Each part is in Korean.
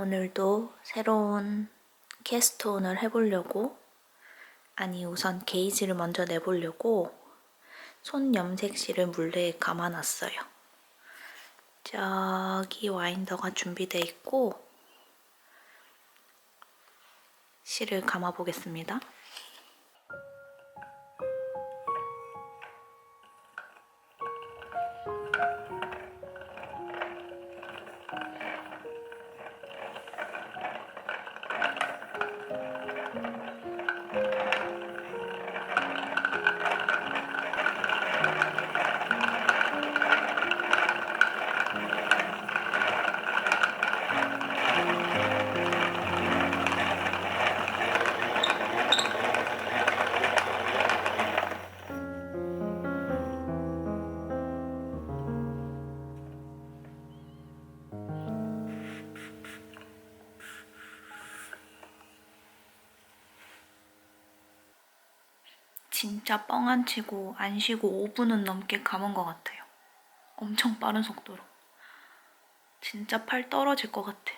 오늘도 새로운 캐스트온을 해보려고, 우선 게이지를 먼저 내보려고 손 염색실을 물레에 감아놨어요. 저기 와인더가 준비되어 있고 실을 감아보겠습니다. 진짜 뻥 안 치고 안 쉬고 5분은 넘게 감은 것 같아요. 엄청 빠른 속도로. 진짜 팔 떨어질 것 같아.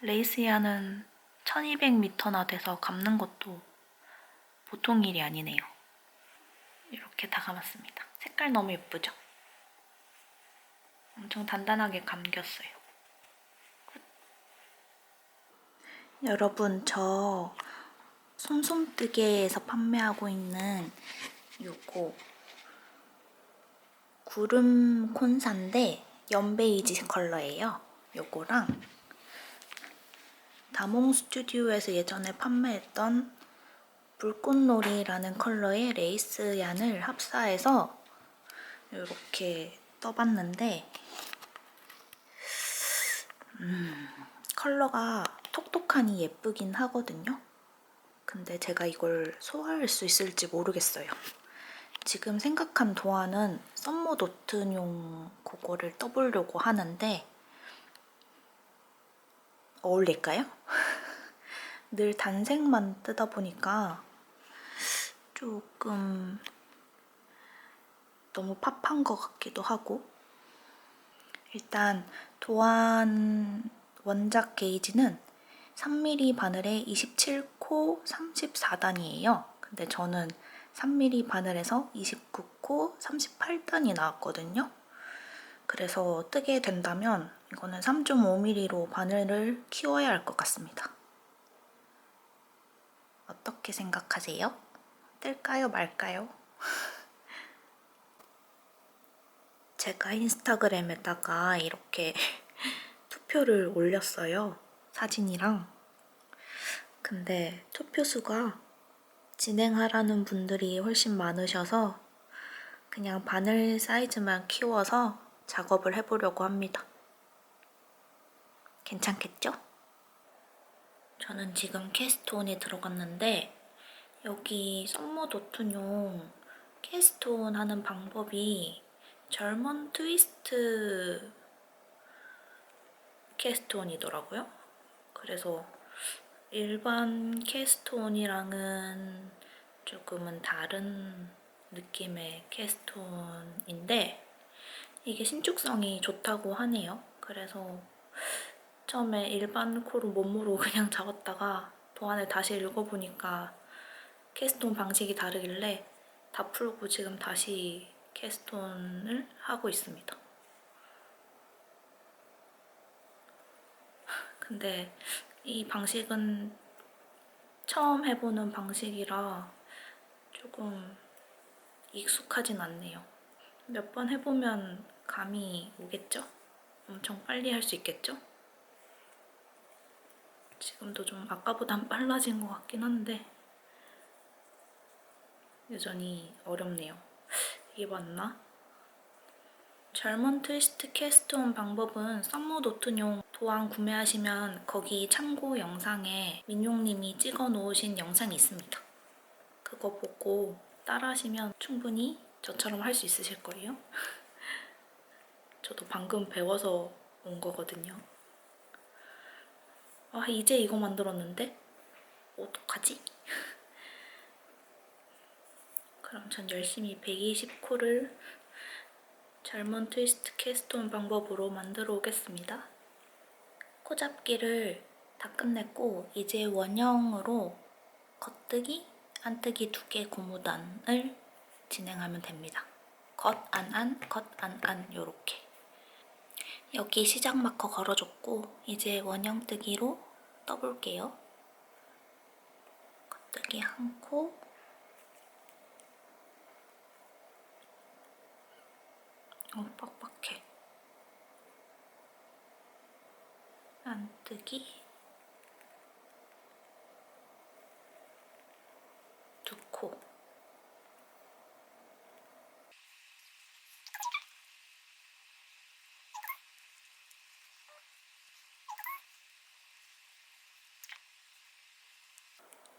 레이스야는 1200m나 돼서 감는 것도 보통 일이 아니네요. 이렇게 다 감았습니다. 색깔 너무 예쁘죠? 엄청 단단하게 감겼어요. 여러분, 저 솜솜뜨개에서 판매하고 있는 요거 구름 콘사인데 연베이지 컬러예요. 요거랑 다몽 스튜디오에서 예전에 판매했던 불꽃놀이라는 컬러의 레이스 얀을 합사해서 이렇게 떠봤는데 컬러가 톡톡하니 예쁘긴 하거든요. 근데 제가 이걸 소화할 수 있을지 모르겠어요. 지금 생각한 도안은 썸머 도트용 그거를 떠보려고 하는데 어울릴까요? 늘 단색만 뜨다 보니까 조금 너무 팝한 것 같기도 하고. 일단 도안 원작 게이지는 3mm 바늘에 27코 34단이에요. 근데 저는 3mm 바늘에서 29코 38단이 나왔거든요. 그래서 뜨게 된다면 이거는 3.5mm로 바늘을 키워야 할 것 같습니다. 어떻게 생각하세요? 뜰까요 말까요? 제가 인스타그램에다가 이렇게 투표를 올렸어요. 사진이랑. 근데 투표 수가 진행하라는 분들이 훨씬 많으셔서 그냥 바늘 사이즈만 키워서 작업을 해보려고 합니다. 괜찮겠죠? 저는 지금 캐스트온에 들어갔는데 여기 썸머 도트용 캐스트온 하는 방법이 절먼 트위스트 캐스트온이더라고요. 그래서 일반 캐스트온이랑은 조금은 다른 느낌의 캐스트온인데 이게 신축성이 좋다고 하네요. 그래서 처음에 일반 코로 못 모르고 그냥 잡았다가 도안을 다시 읽어보니까 캐스트온 방식이 다르길래 다 풀고 지금 다시 캐스트온을 하고 있습니다. 근데 이 방식은 처음 해보는 방식이라 조금 익숙하진 않네요. 몇 번 해보면 감이 오겠죠? 엄청 빨리 할 수 있겠죠? 지금도 좀 아까보단 빨라진 것 같긴 한데 여전히 어렵네요. 이게 맞나? 절먼 트위스트 캐스트온 방법은 썸머 도트용 도안 구매하시면 거기 참고 영상에 민용님이 찍어 놓으신 영상이 있습니다. 그거 보고 따라하시면 충분히 저처럼 할 수 있으실 거예요. 저도 방금 배워서 온 거거든요. 이제 이거 만들었는데? 어떡하지? 그럼 전 열심히 120코를 절먼 트위스트 캐스트온 방법으로 만들어 오겠습니다. 코잡기를 다 끝냈고 이제 원형으로 겉뜨기, 안뜨기 2개 고무단을 진행하면 됩니다. 겉, 안, 겉, 안 요렇게. 여기 시작 마커 걸어줬고 이제 원형뜨기로 떠볼게요. 겉뜨기 1코, 빡빡해. 안뜨기 2코.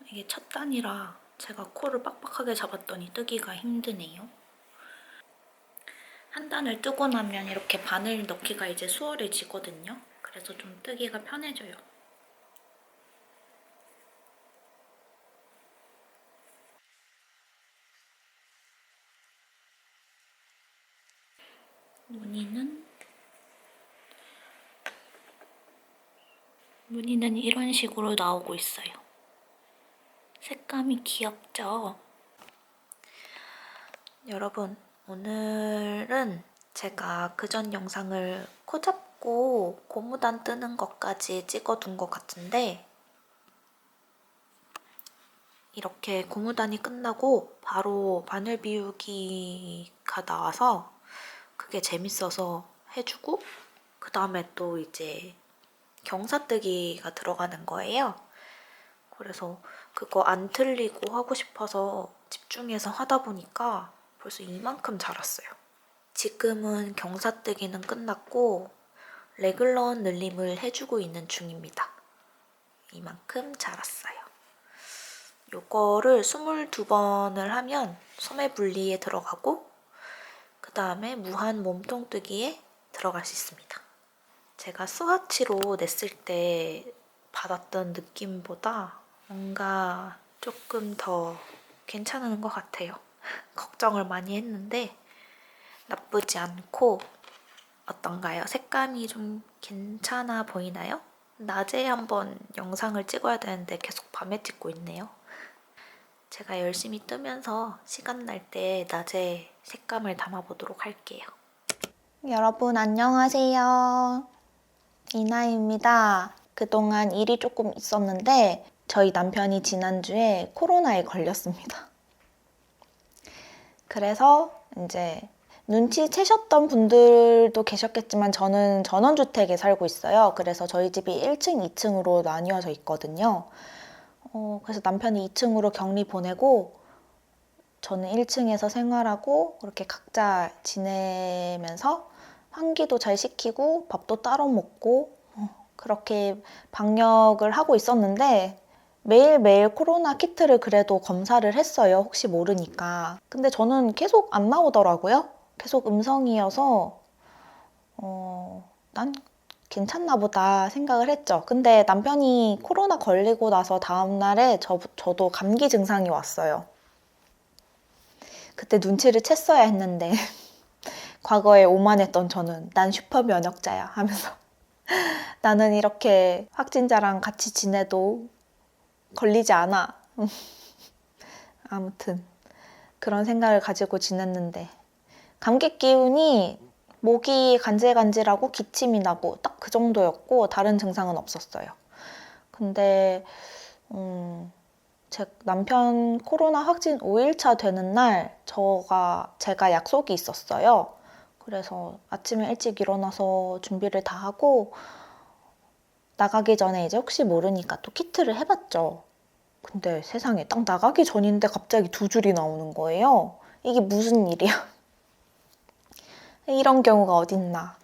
이게 첫 단이라 제가 코를 빡빡하게 잡았더니 뜨기가 힘드네요. 한 단을 뜨고 나면 이렇게 바늘 넣기가 이제 수월해지거든요. 그래서 좀 뜨기가 편해져요. 무늬는 이런 식으로 나오고 있어요. 색감이 귀엽죠? 여러분, 오늘은 제가 그전 영상을 코 잡고 고무단 뜨는 것까지 찍어둔 것 같은데 이렇게 고무단이 끝나고 바로 바늘 비우기가 나와서 그게 재밌어서 해주고 그 다음에 또 이제 경사뜨기가 들어가는 거예요. 그래서 그거 안 틀리고 하고 싶어서 집중해서 하다 보니까 벌써 이만큼 자랐어요. 지금은 경사뜨기는 끝났고 레글런 늘림을 해주고 있는 중입니다. 이만큼 자랐어요. 요거를 22번을 하면 소매 분리에 들어가고 그 다음에 무한 몸통뜨기에 들어갈 수 있습니다. 제가 스와치로 냈을 때 받았던 느낌보다 뭔가 조금 더 괜찮은 것 같아요. 걱정을 많이 했는데 나쁘지 않고 어떤가요? 색감이 좀 괜찮아 보이나요? 낮에 한번 영상을 찍어야 되는데 계속 밤에 찍고 있네요. 제가 열심히 뜨면서 시간 날 때 낮에 색감을 담아보도록 할게요. 여러분 안녕하세요. 이나입니다. 그동안 일이 조금 있었는데 저희 남편이 지난주에 코로나에 걸렸습니다. 그래서 이제 눈치채셨던 분들도 계셨겠지만 저는 전원주택에 살고 있어요. 그래서 저희 집이 1층, 2층으로 나뉘어져 있거든요. 그래서 남편이 2층으로 격리 보내고 저는 1층에서 생활하고 그렇게 각자 지내면서 환기도 잘 시키고 밥도 따로 먹고 그렇게 방역을 하고 있었는데 매일매일 코로나 키트를 그래도 검사를 했어요. 혹시 모르니까. 근데 저는 계속 안 나오더라고요. 계속 음성이어서 난 괜찮나 보다 생각을 했죠. 근데 남편이 코로나 걸리고 나서 다음날에 저도 감기 증상이 왔어요. 그때 눈치를 챘어야 했는데 과거에 오만했던 저는 난 슈퍼 면역자야 하면서 나는 이렇게 확진자랑 같이 지내도 걸리지 않아. 아무튼 그런 생각을 가지고 지냈는데 감기 기운이 목이 간질간질하고 기침이 나고 딱 그 정도였고 다른 증상은 없었어요. 근데 제 남편 코로나 확진 5일차 되는 날 제가 약속이 있었어요. 그래서 아침에 일찍 일어나서 준비를 다 하고 나가기 전에 이제 혹시 모르니까 또 키트를 해봤죠. 근데 세상에 딱 나가기 전인데 갑자기 2줄이 나오는 거예요. 이게 무슨 일이야? 이런 경우가 어딨나.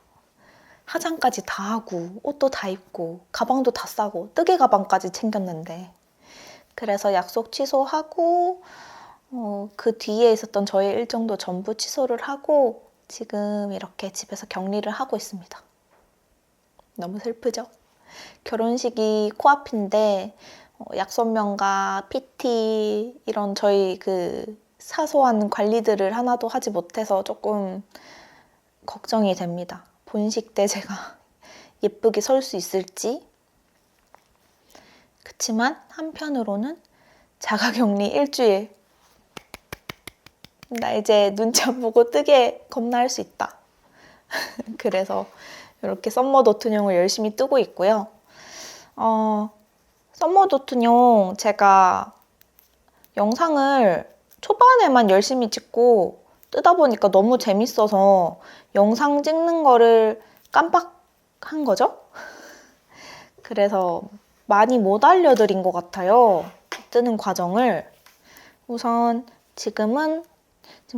화장까지 다 하고 옷도 다 입고 가방도 다 싸고 뜨개 가방까지 챙겼는데 그래서 약속 취소하고 그 뒤에 있었던 저의 일정도 전부 취소를 하고 지금 이렇게 집에서 격리를 하고 있습니다. 너무 슬프죠? 결혼식이 코앞인데 약손명과 PT 이런 저희 그 사소한 관리들을 하나도 하지 못해서 조금 걱정이 됩니다. 본식 때 제가 예쁘게 설 수 있을지. 그치만 한편으로는 자가격리 일주일. 나 이제 눈치 안 보고 뜨개 겁나 할 수 있다. 그래서 이렇게 썸머 도트용을 열심히 뜨고 있고요. 썸머 도트용 제가 영상을 초반에만 열심히 찍고 뜨다 보니까 너무 재밌어서 영상 찍는 거를 깜빡한 거죠? 그래서 많이 못 알려드린 것 같아요. 뜨는 과정을. 우선 지금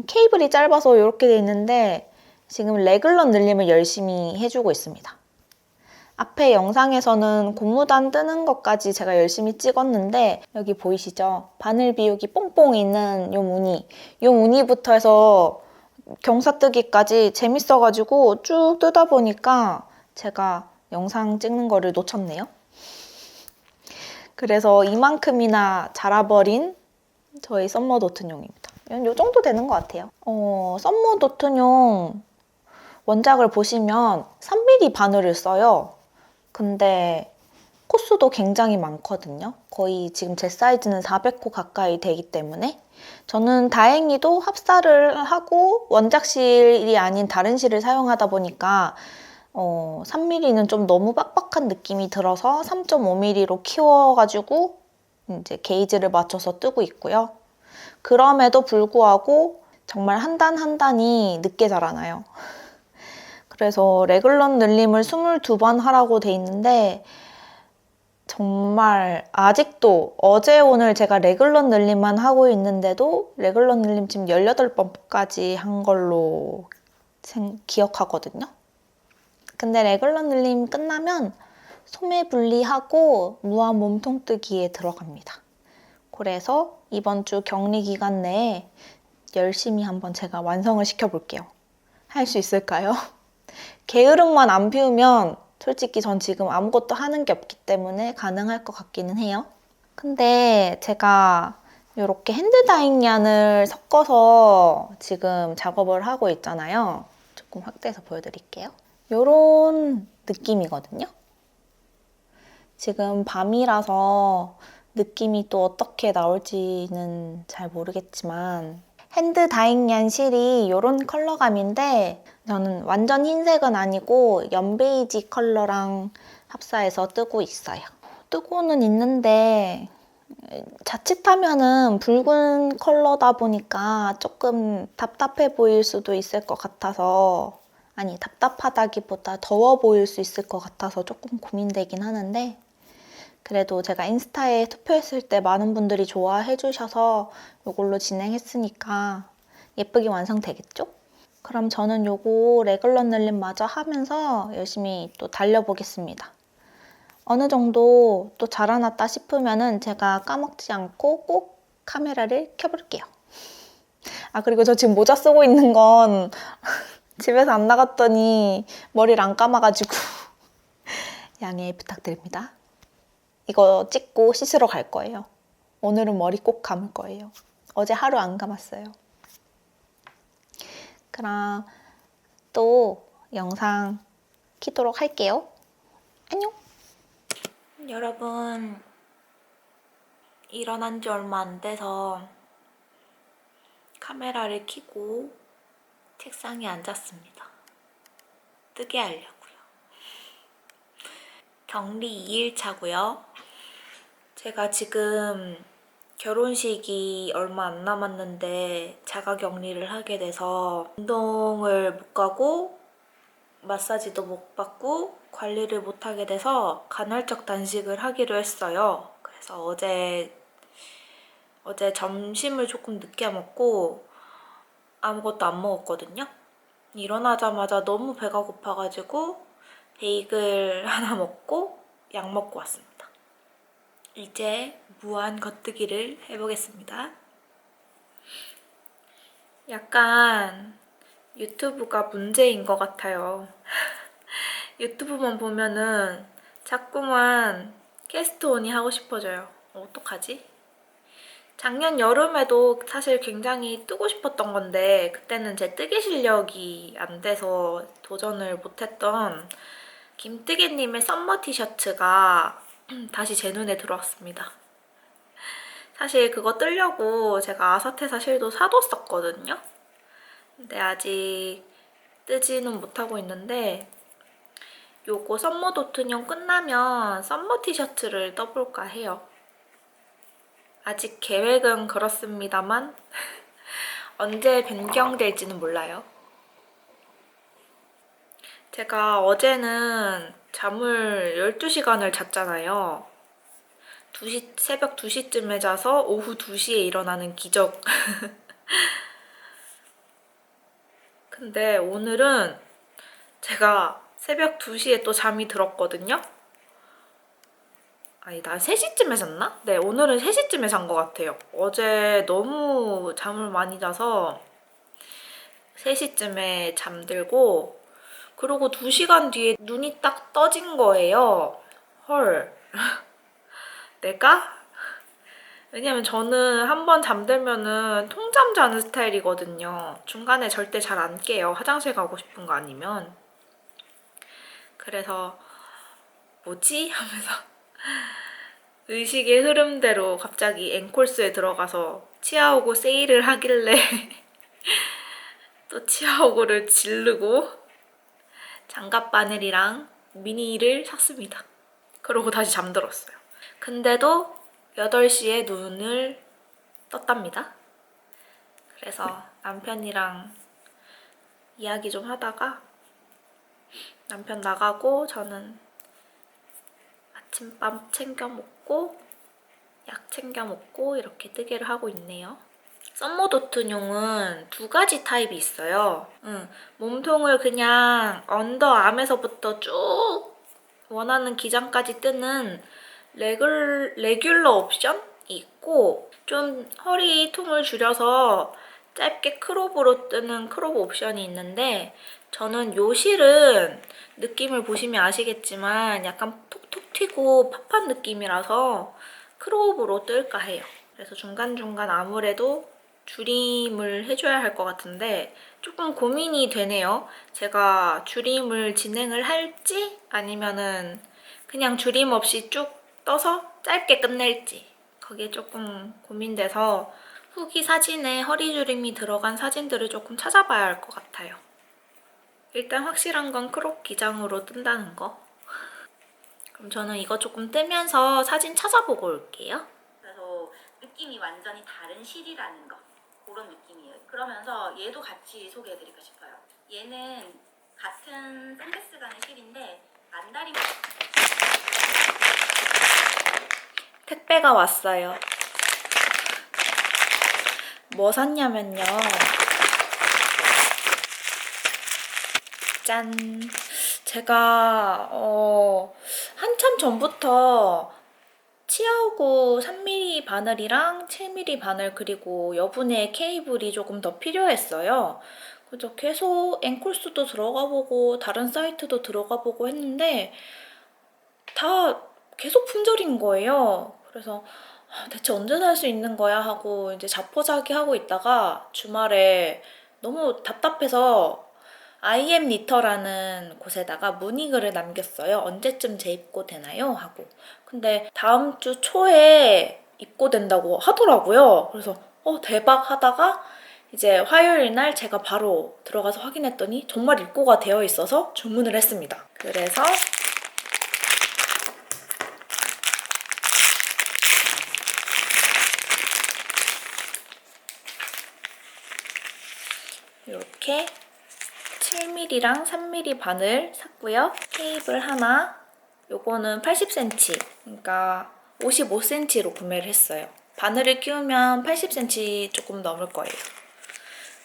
케이블이 짧아서 이렇게 돼 있는데 지금 레글런 늘림을 열심히 해주고 있습니다. 앞에 영상에서는 고무단 뜨는 것까지 제가 열심히 찍었는데 여기 보이시죠? 바늘 비우기 뽕뽕 있는 요 무늬부터 해서 경사뜨기까지 재밌어가지고 쭉 뜨다 보니까 제가 영상 찍는 거를 놓쳤네요. 그래서 이만큼이나 자라버린 저희 썸머 도트용입니다. 요 정도 되는 것 같아요. 썸머 도트용 원작을 보시면 3mm 바늘을 써요. 근데 코수도 굉장히 많거든요. 거의 지금 제 사이즈는 400호 가까이 되기 때문에 저는 다행히도 합사를 하고 원작실이 아닌 다른 실을 사용하다 보니까 3mm는 좀 너무 빡빡한 느낌이 들어서 3.5mm로 키워가지고 이제 게이지를 맞춰서 뜨고 있고요. 그럼에도 불구하고 정말 한 단 한 단이 늦게 자라나요. 그래서 레글런 늘림을 22번 하라고 돼 있는데 정말 아직도 어제 오늘 제가 레글런 늘림만 하고 있는데도 레글런 늘림 지금 18번까지 한 걸로 기억하거든요. 근데 레글런 늘림 끝나면 소매 분리하고 무한 몸통뜨기에 들어갑니다. 그래서 이번 주 격리 기간 내에 열심히 한번 제가 완성을 시켜볼게요. 할 수 있을까요? 게으름만 안 피우면 솔직히 전 지금 아무것도 하는 게 없기 때문에 가능할 것 같기는 해요. 근데 제가 이렇게 핸드다잉 얀을 섞어서 지금 작업을 하고 있잖아요. 조금 확대해서 보여드릴게요. 이런 느낌이거든요. 지금 밤이라서 느낌이 또 어떻게 나올지는 잘 모르겠지만 핸드다잉 얀 실이 이런 컬러감인데 저는 완전 흰색은 아니고 연베이지 컬러랑 합사해서 뜨고 있어요. 뜨고는 있는데 자칫하면은 붉은 컬러다 보니까 조금 답답해 보일 수도 있을 것 같아서 아니 답답하다기보다 더워 보일 수 있을 것 같아서 조금 고민되긴 하는데 그래도 제가 인스타에 투표했을 때 많은 분들이 좋아해 주셔서 이걸로 진행했으니까 예쁘게 완성되겠죠? 그럼 저는 요거 레글런 늘림 마저 하면서 열심히 또 달려보겠습니다. 어느 정도 또 자라났다 싶으면은 제가 까먹지 않고 꼭 카메라를 켜볼게요. 아 그리고 저 지금 모자 쓰고 있는 건 집에서 안 나갔더니 머리를 안 감아가지고 양해 부탁드립니다. 이거 찍고 씻으러 갈 거예요. 오늘은 머리 꼭 감을 거예요. 어제 하루 안 감았어요. 그럼 또 영상 키도록 할게요. 안녕! 여러분, 일어난 지 얼마 안 돼서 카메라를 켜고 책상에 앉았습니다. 뜨게 하려고요. 격리 2일차고요. 제가 지금 결혼식이 얼마 안 남았는데 자가격리를 하게 돼서 운동을 못 가고 마사지도 못 받고 관리를 못 하게 돼서 간헐적 단식을 하기로 했어요. 그래서 어제 점심을 조금 늦게 먹고 아무것도 안 먹었거든요. 일어나자마자 너무 배가 고파가지고 베이글 하나 먹고 약 먹고 왔습니다. 이제 무한 겉뜨기를 해보겠습니다. 약간 유튜브가 문제인 것 같아요. 유튜브만 보면은 자꾸만 캐스트온이 하고 싶어져요. 어떡하지? 작년 여름에도 사실 굉장히 뜨고 싶었던 건데 그때는 제 뜨개 실력이 안 돼서 도전을 못했던 김뜨개님의 썸머 티셔츠가 다시 제 눈에 들어왔습니다. 사실 그거 뜨려고 제가 아사테사 실도 사뒀었거든요. 근데 아직 뜨지는 못하고 있는데 요거 썸머 도트용 끝나면 썸머 티셔츠를 떠볼까 해요. 아직 계획은 그렇습니다만 언제 변경될지는 몰라요. 제가 어제는 잠을 12시간을 잤잖아요. 새벽 2시쯤에 자서 오후 2시에 일어나는 기적. 근데 오늘은 제가 새벽 2시에 또 잠이 들었거든요. 아니, 난 3시쯤에 잤나? 네, 오늘은 3시쯤에 잔 것 같아요. 어제 너무 잠을 많이 자서 3시쯤에 잠들고 그리고 2시간 뒤에 눈이 딱 떠진 거예요. 헐. 내가? 왜냐면 저는 한번 잠들면은 통잠 자는 스타일이거든요. 중간에 절대 잘 안 깨요. 화장실 가고 싶은 거 아니면. 그래서 뭐지? 하면서 의식의 흐름대로 갑자기 앵콜스에 들어가서 치아오고 세일을 하길래 또 치아오고를 지르고 장갑 바늘이랑 미니를 샀습니다. 그러고 다시 잠들었어요. 근데도 8시에 눈을 떴답니다. 그래서 남편이랑 이야기 좀 하다가 남편 나가고 저는 아침밥 챙겨 먹고 약 챙겨 먹고 이렇게 뜨개를 하고 있네요. 썸머도트용은 2가지 타입이 있어요. 몸통을 그냥 언더암에서부터 쭉 원하는 기장까지 뜨는 레귤러 옵션이 있고 좀 허리 통을 줄여서 짧게 크롭으로 뜨는 크롭 옵션이 있는데 저는 요 실은 느낌을 보시면 아시겠지만 약간 톡톡 튀고 팝한 느낌이라서 크롭으로 뜰까 해요. 그래서 중간중간 아무래도 줄임을 해줘야 할 것 같은데 조금 고민이 되네요. 제가 줄임을 진행을 할지 아니면은 그냥 줄임 없이 쭉 떠서 짧게 끝낼지 그게 조금 고민돼서 후기 사진에 허리 줄임이 들어간 사진들을 조금 찾아봐야 할 것 같아요. 일단 확실한 건 크롭 기장으로 뜬다는 거. 그럼 저는 이거 조금 뜨면서 사진 찾아보고 올게요. 그래서 느낌이 완전히 다른 실이라는 거 그런 느낌이에요. 그러면서 얘도 같이 소개해드리고 싶어요. 얘는 같은 샌데스간의 실인데 만다린 택배가 왔어요. 뭐 샀냐면요. 짠! 제가 한참 전부터 치아오구 3mm 바늘이랑 7mm 바늘 그리고 여분의 케이블이 조금 더 필요했어요. 그래서 계속 앵콜스도 들어가 보고 다른 사이트도 들어가 보고 했는데 다 계속 품절인 거예요. 그래서 대체 언제 살 수 있는 거야 하고 이제 자포자기 하고 있다가 주말에 너무 답답해서 IM 니터라는 곳에다가 문의글을 남겼어요. 언제쯤 재입고 되나요? 하고. 근데 다음 주 초에 입고된다고 하더라고요. 그래서 대박 하다가 이제 화요일 날 제가 바로 들어가서 확인했더니 정말 입고가 되어 있어서 주문을 했습니다. 그래서 이렇게 7mm랑 3mm 바늘 샀고요. 케이블 하나, 요거는 80cm, 그러니까 55cm로 구매를 했어요. 바늘을 끼우면 80cm 조금 넘을 거예요.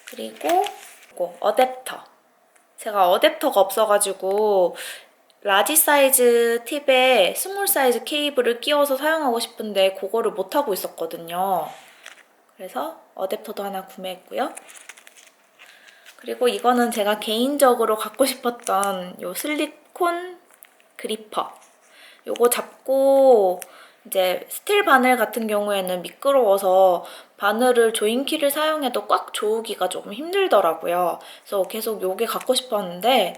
그리고 이거 어댑터. 제가 어댑터가 없어가지고 라지 사이즈 팁에 스몰 사이즈 케이블을 끼워서 사용하고 싶은데 그거를 못하고 있었거든요. 그래서 어댑터도 하나 구매했고요. 그리고 이거는 제가 개인적으로 갖고 싶었던 요 실리콘 그리퍼. 요거 잡고 이제 스틸 바늘 같은 경우에는 미끄러워서 바늘을 조인키를 사용해도 꽉 조우기가 조금 힘들더라고요. 그래서 계속 요게 갖고 싶었는데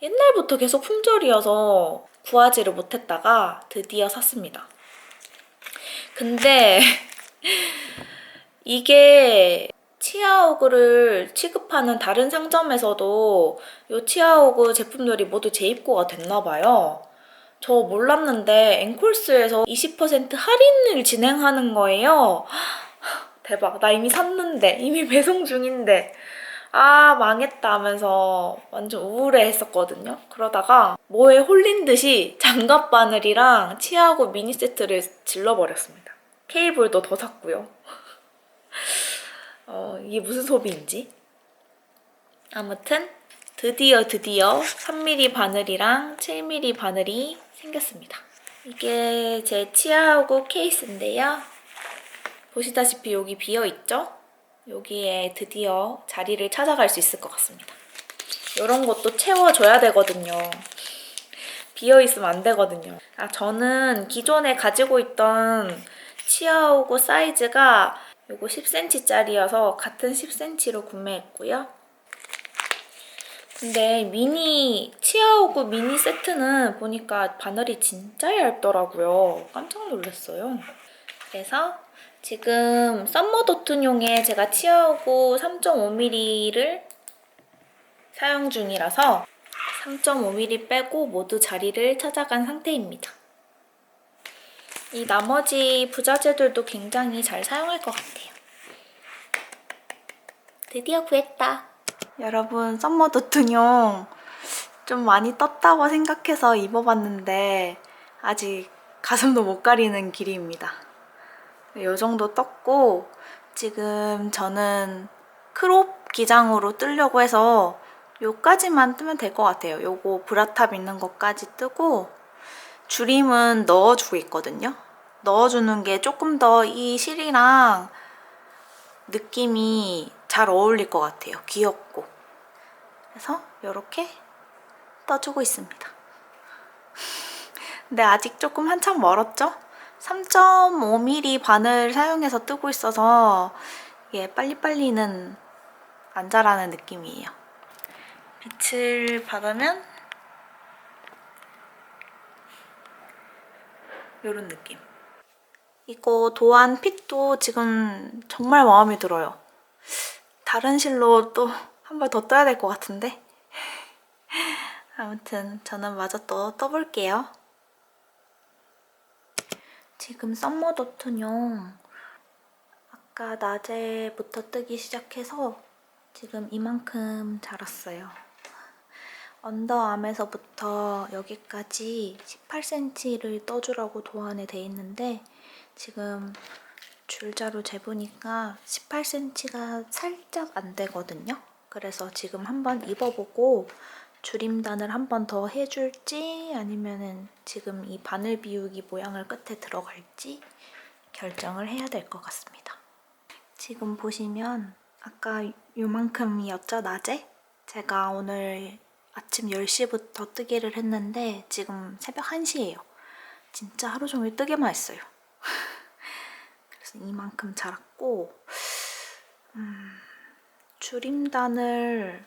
옛날부터 계속 품절이어서 구하지를 못했다가 드디어 샀습니다. 근데 이게 치아오그를 취급하는 다른 상점에서도 이 치아오그 제품들이 모두 재입고가 됐나봐요. 저 몰랐는데 앵콜스에서 20% 할인을 진행하는 거예요. 대박. 나 이미 샀는데, 이미 배송 중인데. 아, 망했다 하면서 완전 우울해 했었거든요. 그러다가 뭐에 홀린 듯이 장갑 바늘이랑 치아오그 미니 세트를 질러버렸습니다. 케이블도 더 샀고요. 이게 무슨 소비인지. 아무튼 드디어 3mm 바늘이랑 7mm 바늘이 생겼습니다. 이게 제 치아오그 케이스인데요. 보시다시피 여기 비어있죠? 여기에 드디어 자리를 찾아갈 수 있을 것 같습니다. 이런 것도 채워줘야 되거든요. 비어있으면 안 되거든요. 저는 기존에 가지고 있던 치아오그 사이즈가 요거 10cm짜리여서 같은 10cm로 구매했고요. 근데 치아오그 미니 세트는 보니까 바늘이 진짜 얇더라고요. 깜짝 놀랐어요. 그래서 지금 썸머 도트용에 제가 치아오그 3.5mm를 사용 중이라서 3.5mm 빼고 모두 자리를 찾아간 상태입니다. 이 나머지 부자재들도 굉장히 잘 사용할 것 같아요. 드디어 구했다. 여러분, 썸머 도트용 좀 많이 떴다고 생각해서 입어봤는데 아직 가슴도 못 가리는 길이입니다. 이 정도 떴고 지금 저는 크롭 기장으로 뜨려고 해서 요까지만 뜨면 될 것 같아요. 요거 브라탑 있는 것까지 뜨고 줄임은 넣어주고 있거든요. 넣어주는 게 조금 더 이 실이랑 느낌이 잘 어울릴 것 같아요. 귀엽고. 그래서 이렇게 떠주고 있습니다. 근데 아직 조금 한참 멀었죠? 3.5mm 바늘 사용해서 뜨고 있어서 이게 빨리빨리는 안 자라는 느낌이에요. 빛을 받으면 이런 느낌. 이거 도안 핏도 지금 정말 마음에 들어요. 다른 실로 또 한 번 더 떠야 될 것 같은데. 아무튼 저는 마저 또 떠볼게요. 지금 썸머 도트용 아까 낮에부터 뜨기 시작해서 지금 이만큼 자랐어요. 언더암에서부터 여기까지 18cm를 떠주라고 도안에 돼 있는데 지금 줄자로 재보니까 18cm가 살짝 안 되거든요. 그래서 지금 한번 입어보고 줄임단을 한 번 더 해줄지 아니면은 지금 이 바늘 비우기 모양을 끝에 들어갈지 결정을 해야 될 것 같습니다. 지금 보시면 아까 요만큼이었죠, 낮에? 제가 오늘 아침 10시부터 뜨기를 했는데 지금 새벽 1시예요. 진짜 하루 종일 뜨기만 했어요. 그래서 이만큼 자랐고 줄임단을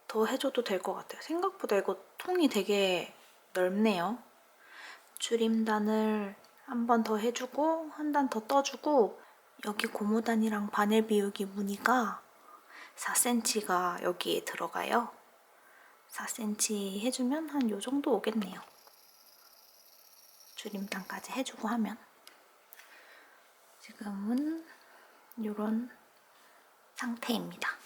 더 해줘도 될 것 같아요. 생각보다 이거 통이 되게 넓네요. 줄임단을 한 번 더 해주고 한 단 더 떠주고 여기 고무단이랑 바늘 비우기 무늬가 4cm가 여기에 들어가요. 4cm 해주면 한 요 정도 오겠네요. 줄임단까지 해주고 하면 지금은 이런 상태입니다.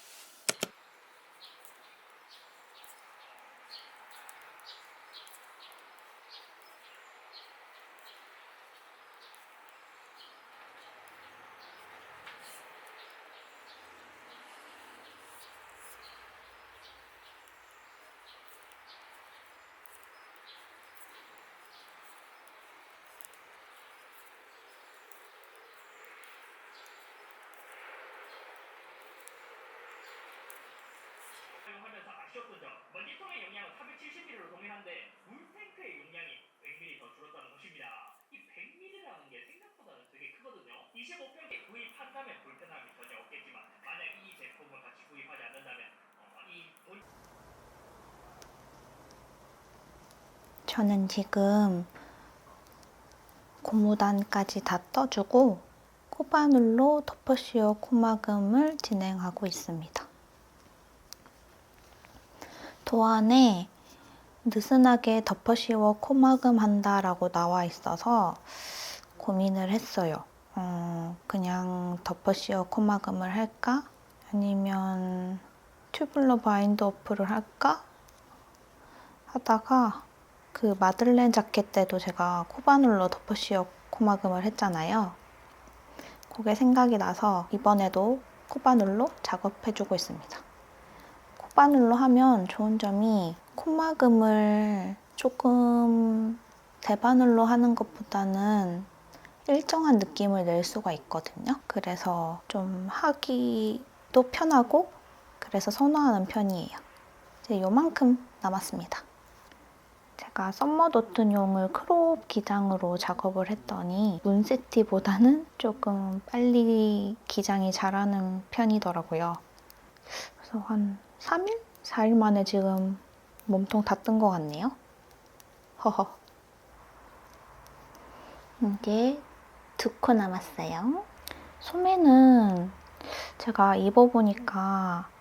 사용하면서 아쉬웠던 점, 먼지통의 용량은 470ml로 동일한데 물탱크의 용량이 100ml 더 줄었다는 것입니다. 이 100ml라는 게 생각보다는 되게 크거든요. 25평에 구입한다면 불편함이 전혀 없겠지만 만약 이 제품을 같이 구입하지 않는다면 저는 지금 고무단까지 다 떠주고 코바늘로 덮어씌워 코막음을 진행하고 있습니다. 도안에 느슨하게 덮어씌워 코막음 한다라고 나와 있어서 고민을 했어요. 그냥 덮어씌워 코막음을 할까? 아니면 튜블러 바인드 어프를 할까? 하다가 그 마들렌 자켓 때도 제가 코바늘로 덮어씌워 코막음을 했잖아요. 그게 생각이 나서 이번에도 코바늘로 작업해주고 있습니다. 코바늘로 하면 좋은 점이 코막음을 조금 대바늘로 하는 것보다는 일정한 느낌을 낼 수가 있거든요. 그래서 좀 하기도 편하고 그래서 선호하는 편이에요. 이제 요만큼 남았습니다. 제가 썸머 도튼용을 크롭 기장으로 작업을 했더니 문세티보다는 조금 빨리 기장이 자라는 편이더라고요. 그래서 한 3일? 4일 만에 지금 몸통 다 뜬 것 같네요. 허허. 이제 2코 남았어요. 소매는 제가 입어보니까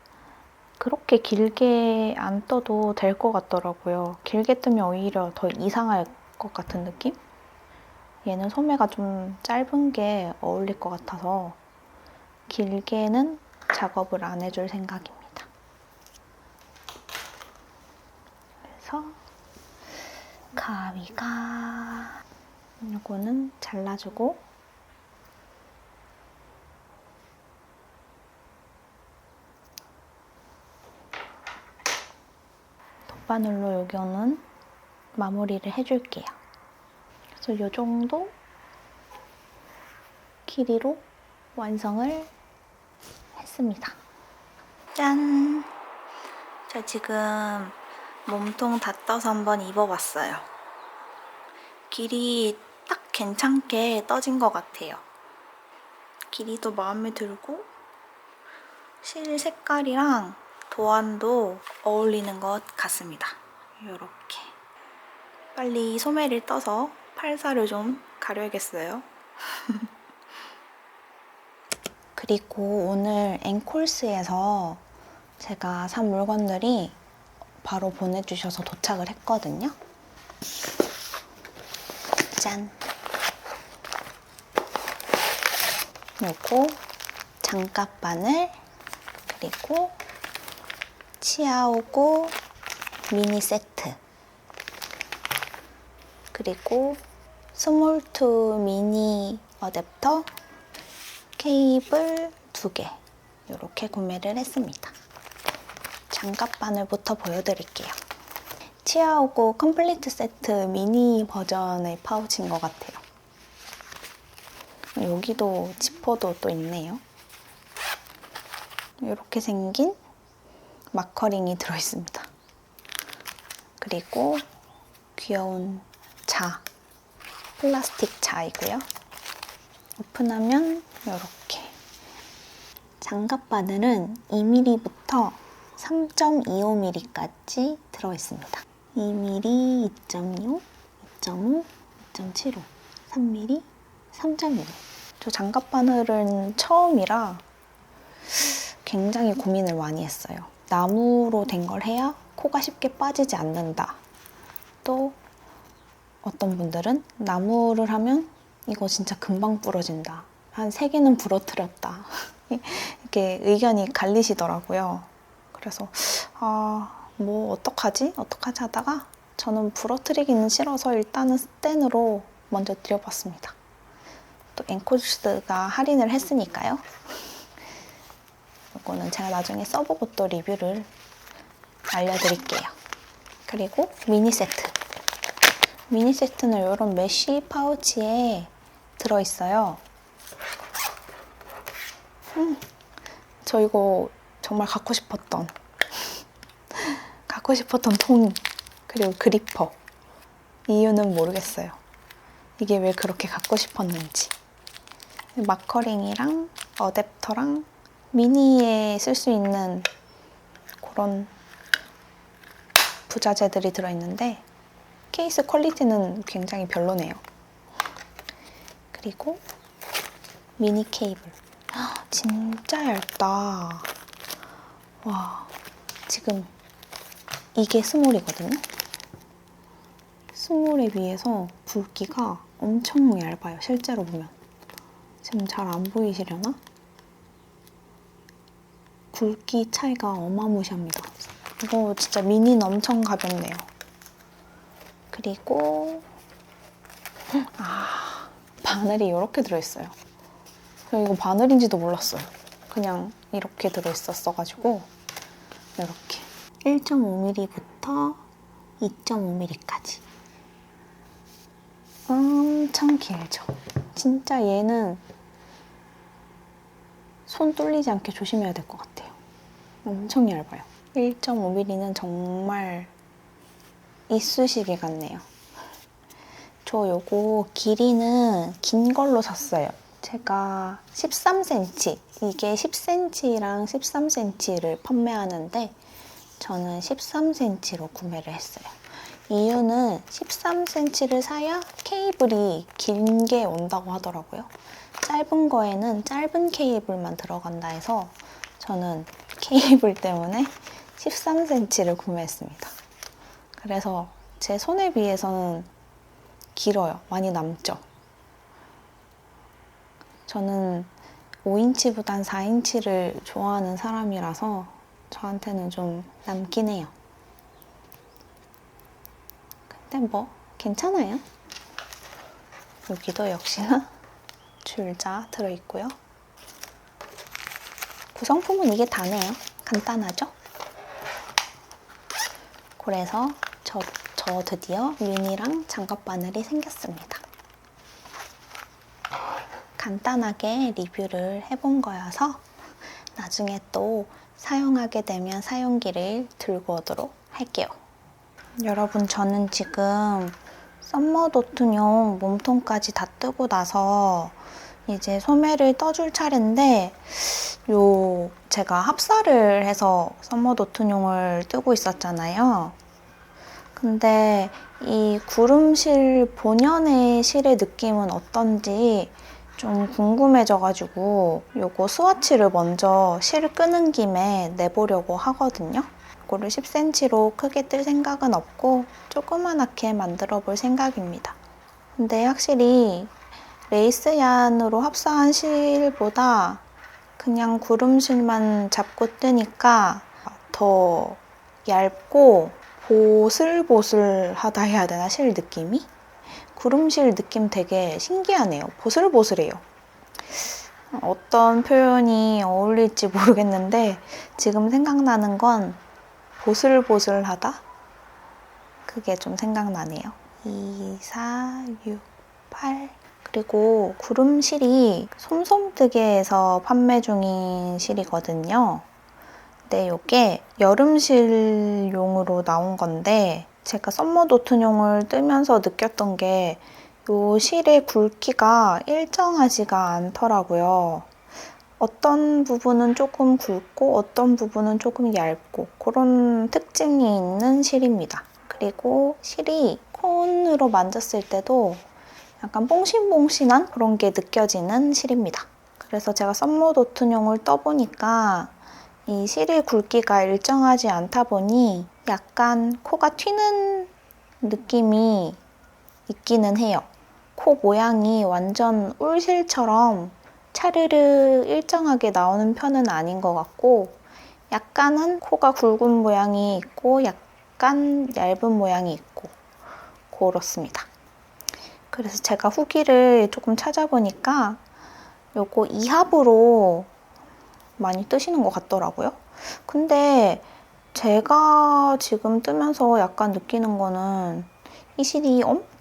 그렇게 길게 안 떠도 될 것 같더라고요. 길게 뜨면 오히려 더 이상할 것 같은 느낌? 얘는 소매가 좀 짧은 게 어울릴 것 같아서 길게는 작업을 안 해줄 생각입니다. 그래서 가위가 이거는 잘라주고 덧바늘로 여기는 마무리를 해줄게요. 그래서 이 정도 길이로 완성을 했습니다. 짠! 저 지금 몸통 다 떠서 한번 입어봤어요. 길이 딱 괜찮게 떠진 것 같아요. 길이도 마음에 들고 실 색깔이랑 도안도 어울리는 것 같습니다. 이렇게. 빨리 소매를 떠서 팔살을 좀 가려야겠어요. 그리고 오늘 앵콜스에서 제가 산 물건들이 바로 보내주셔서 도착을 했거든요. 짠! 요거 장갑 바늘 그리고 치아오고 미니 세트 그리고 스몰2 미니 어댑터 케이블 2개 이렇게 구매를 했습니다. 장갑 바늘부터 보여드릴게요. 치아오고 컴플리트 세트 미니 버전의 파우치인 것 같아요. 여기도 지퍼도 또 있네요. 이렇게 생긴 마커링이 들어있습니다. 그리고 귀여운 자, 플라스틱 자이고요. 오픈하면 이렇게. 장갑 바늘은 2mm부터 3.25mm까지 들어있습니다. 2mm, 2.25, 2.5, 2.75, 3mm, 3.25. 저 장갑 바늘은 처음이라 굉장히 고민을 많이 했어요. 나무로 된 걸 해야 코가 쉽게 빠지지 않는다. 또 어떤 분들은 나무를 하면 이거 진짜 금방 부러진다. 한 3개는 부러뜨렸다. 이렇게 의견이 갈리시더라고요. 그래서 뭐 어떡하지 하다가 저는 부러뜨리기는 싫어서 일단은 스텐으로 먼저 드려봤습니다. 또 앵콜스가 할인을 했으니까요. 이거는 제가 나중에 써보고 또 리뷰를 알려드릴게요. 그리고 미니 세트. 미니 세트는 이런 메쉬 파우치에 들어있어요. 저 이거 정말 갖고 싶었던 통 그리고 그리퍼. 이유는 모르겠어요. 이게 왜 그렇게 갖고 싶었는지. 마커링이랑 어댑터랑 미니에 쓸 수 있는 그런 부자재들이 들어있는데 케이스 퀄리티는 굉장히 별로네요. 그리고 미니 케이블. 진짜 얇다. 와, 지금 이게 스몰이거든요. 스몰에 비해서 굵기가 엄청 얇아요. 실제로 보면. 지금 잘 안 보이시려나? 굵기 차이가 어마무시합니다. 이거 진짜 미니는 엄청 가볍네요. 그리고 바늘이 이렇게 들어있어요. 저 이거 바늘인지도 몰랐어요. 그냥 이렇게 들어있었어가지고 이렇게 1.5mm부터 2.5mm까지 엄청 길죠. 진짜 얘는 손 뚫리지 않게 조심해야 될 것 같아요. 엄청 얇아요. 1.5mm는 정말 이쑤시개 같네요. 저 요거 길이는 긴 걸로 샀어요. 제가 13cm, 이게 10cm랑 13cm를 판매하는데 저는 13cm로 구매를 했어요. 이유는 13cm를 사야 케이블이 긴 게 온다고 하더라고요. 짧은 거에는 짧은 케이블만 들어간다 해서 저는 케이블 때문에 13cm를 구매했습니다. 그래서 제 손에 비해서는 길어요. 많이 남죠? 저는 5인치보단 4인치를 좋아하는 사람이라서 저한테는 좀 남긴 해요. 근데 뭐 괜찮아요. 여기도 역시나 줄자 들어있고요. 구성품은 이게 다네요. 간단하죠? 그래서 저 드디어 미니랑 장갑 바늘이 생겼습니다. 간단하게 리뷰를 해본 거여서 나중에 또 사용하게 되면 사용기를 들고 오도록 할게요. 여러분, 저는 지금 썸머도트용 몸통까지 다 뜨고 나서 이제 소매를 떠줄 차례인데 제가 합사를 해서 썸머도트용을 뜨고 있었잖아요. 근데 이 구름실 본연의 실의 느낌은 어떤지 좀 궁금해져가지고 요거 스와치를 먼저 실 끄는 김에 내보려고 하거든요. 이거를 10cm로 크게 뜰 생각은 없고 조그만하게 만들어 볼 생각입니다. 근데 확실히 레이스얀으로 합사한 실보다 그냥 구름실만 잡고 뜨니까 더 얇고 보슬보슬하다 해야 되나? 실 느낌이? 구름실 느낌 되게 신기하네요. 보슬보슬해요. 어떤 표현이 어울릴지 모르겠는데 지금 생각나는 건 보슬보슬하다? 그게 좀 생각나네요. 2, 4, 6, 8 그리고 구름실이 솜솜뜨개에서 판매 중인 실이거든요. 근데 이게 여름실용으로 나온 건데 제가 썸머도트용을 뜨면서 느꼈던 게 이 실의 굵기가 일정하지가 않더라고요. 어떤 부분은 조금 굵고 어떤 부분은 조금 얇고 그런 특징이 있는 실입니다. 그리고 실이 콘으로 만졌을 때도 약간 뽕신뽕신한 그런 게 느껴지는 실입니다. 그래서 제가 썸머도트용을 떠보니까 이 실의 굵기가 일정하지 않다 보니 약간 코가 튀는 느낌이 있기는 해요. 코 모양이 완전 울실처럼 차르르 일정하게 나오는 편은 아닌 것 같고 약간은 코가 굵은 모양이 있고 약간 얇은 모양이 있고 그렇습니다. 그래서 제가 후기를 조금 찾아보니까 요거 2합으로 많이 뜨시는 것 같더라고요. 근데 제가 지금 뜨면서 약간 느끼는 거는 이 실이 엄청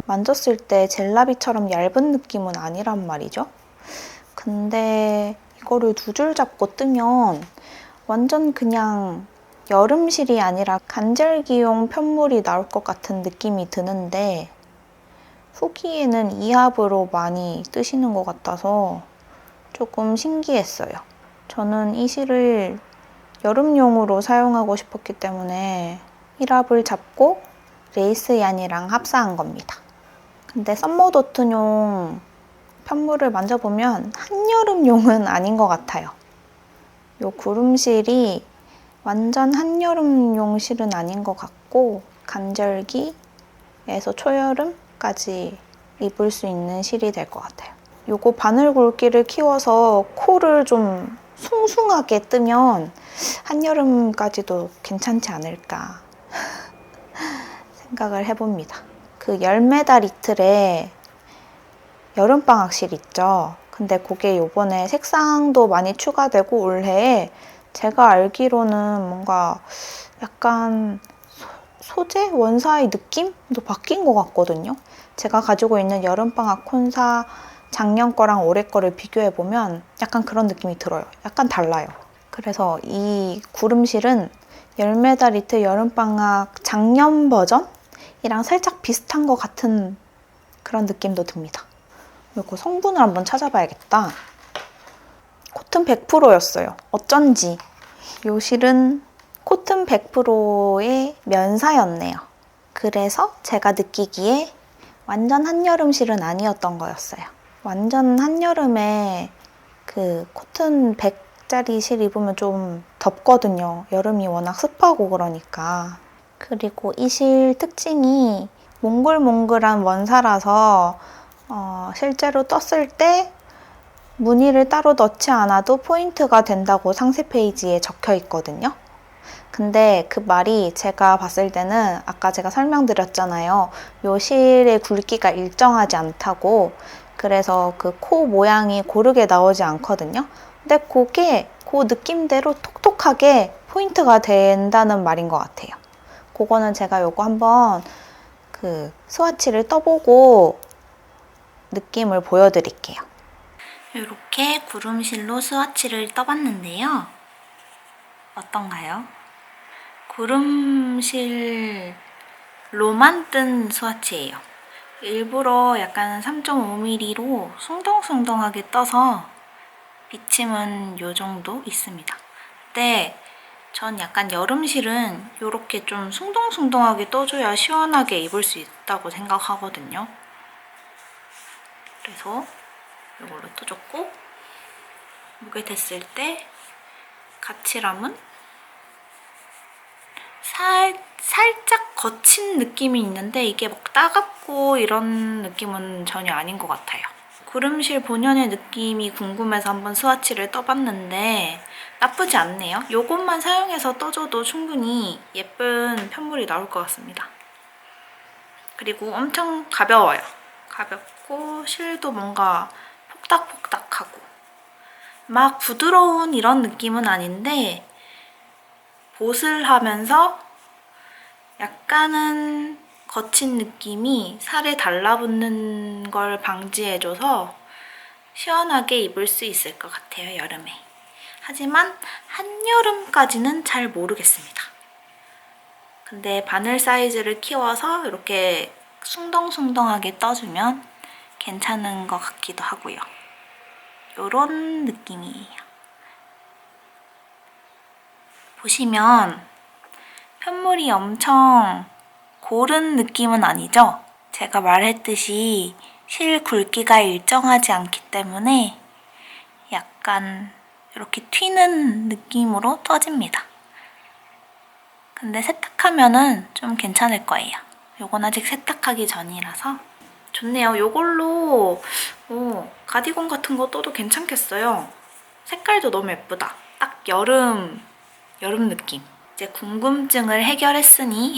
만졌을 때 젤라비처럼 얇은 느낌은 아니란 말이죠. 근데 이거를 두 줄 잡고 뜨면 완전 그냥 여름실이 아니라 간절기용 편물이 나올 것 같은 느낌이 드는데 후기에는 2합으로 많이 뜨시는 것 같아서 조금 신기했어요. 저는 이 실을 여름용으로 사용하고 싶었기 때문에 1합을 잡고 레이스 얀이랑 합사한 겁니다. 근데 썸머도트용 편물을 만져보면 한여름용은 아닌 것 같아요. 요 구름실이 완전 한여름용 실은 아닌 것 같고 간절기에서 초여름까지 입을 수 있는 실이 될 것 같아요. 요거 바늘 굵기를 키워서 코를 좀 숭숭하게 뜨면 한여름까지도 괜찮지 않을까 생각을 해봅니다. 그 열매달 이틀에 여름방학 실 있죠. 근데 그게 요번에 색상도 많이 추가되고 올해에 제가 알기로는 뭔가 약간 소재? 원사의 느낌도 바뀐 것 같거든요. 제가 가지고 있는 여름방학 콘사 작년 거랑 올해 거를 비교해보면 약간 그런 느낌이 들어요. 약간 달라요. 그래서 이 구름실은 열매달 이틀 여름방학 작년 버전이랑 살짝 비슷한 것 같은 그런 느낌도 듭니다. 이거 성분을 한번 찾아봐야겠다. 코튼 100%였어요. 어쩐지. 요 실은 코튼 100%의 면사였네요. 그래서 제가 느끼기에 완전 한여름 실은 아니었던 거였어요. 완전 한여름에 그 코튼 100짜리 실 입으면 좀 덥거든요. 여름이 워낙 습하고 그러니까. 그리고 이 실 특징이 몽글몽글한 원사라서 실제로 떴을 때 무늬를 따로 넣지 않아도 포인트가 된다고 상세 페이지에 적혀 있거든요. 근데 그 말이 제가 봤을 때는 아까 제가 설명드렸잖아요. 요 실의 굵기가 일정하지 않다고. 그래서 그 코 모양이 고르게 나오지 않거든요. 근데 그게 그 느낌대로 톡톡하게 포인트가 된다는 말인 것 같아요. 그거는 제가 요거 한번 그 스와치를 떠보고 느낌을 보여드릴게요. 이렇게 구름실로 스와치를 떠봤는데요. 어떤가요? 구름실로만 뜬 스와치예요. 일부러 약간 3.5mm로 숭덩숭덩하게 떠서 비침은 요 정도 있습니다. 근데 전 약간 여름실은 이렇게 좀 숭덩숭덩하게 떠줘야 시원하게 입을 수 있다고 생각하거든요. 그래서 이걸로 떠줬고 무게 됐을 때 가치람은 살짝 거친 느낌이 있는데 이게 막 따갑고 이런 느낌은 전혀 아닌 것 같아요. 구름실 본연의 느낌이 궁금해서 한번 스와치를 떠봤는데 나쁘지 않네요. 요것만 사용해서 떠줘도 충분히 예쁜 편물이 나올 것 같습니다. 그리고 엄청 가벼워요. 가볍고 실도 뭔가 폭닥폭닥하고 막 부드러운 이런 느낌은 아닌데 봇을 하면서 약간은 거친 느낌이 살에 달라붙는 걸 방지해줘서 시원하게 입을 수 있을 것 같아요, 여름에. 하지만 한여름까지는 잘 모르겠습니다. 근데 바늘 사이즈를 키워서 이렇게 숭덩숭덩하게 떠주면 괜찮은 것 같기도 하고요. 요런 느낌이에요. 보시면 편물이 엄청 고른 느낌은 아니죠? 제가 말했듯이 실 굵기가 일정하지 않기 때문에 약간 이렇게 튀는 느낌으로 떠집니다. 근데 세탁하면은 좀 괜찮을 거예요. 요건 아직 세탁하기 전이라서 좋네요. 요걸로 가디건 같은 거 떠도 괜찮겠어요. 색깔도 너무 예쁘다. 딱 여름 느낌. 이제 궁금증을 해결했으니